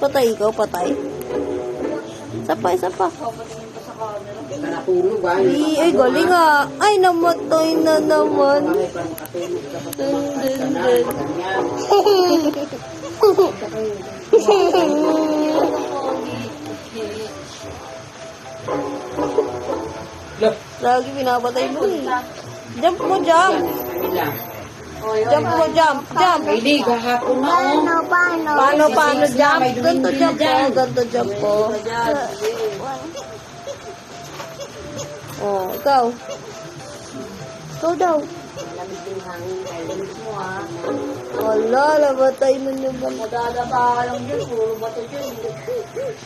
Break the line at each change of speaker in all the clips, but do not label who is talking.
Patay ikaw, patay. Isa pa, isa pa.
Natulog ba?
Ay, galing ah. Ay, namatay na naman. Dun, dun, dun. Lagi pinapatay mo eh. Jump mo, jump. Jump mo, jump. Jump.
Hindi, kahapon na oh.
Paano jump? Ganto jump po. Ganto jump po. Oh, ikaw. Ikaw daw. Wala, nabatay mo naman.
Madadapa ka lang dyan, puro bato dyan.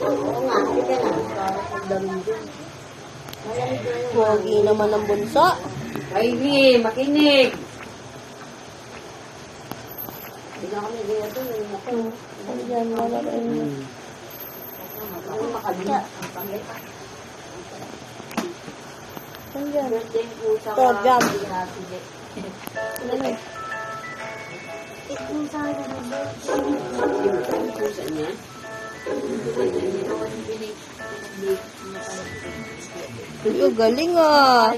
Oo nga, hindi ka na. Parang pagdami dyan.
Wagi naman ang bunsa.
Kylie, makinig.
Hindi na kami ganyan doon.
Ayan, malakay mo.
Ano makalimutan ang pangita.
Ayan.
Birthday po sa
Ito, jump.
sige.
Ano?
Kung sa akin ang birthday.
Yung pusa niya.
Uy, ang galing ah.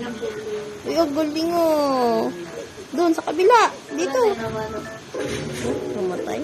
Uy, ang galing ah. Doon, sa kabila. Dito. Namatay.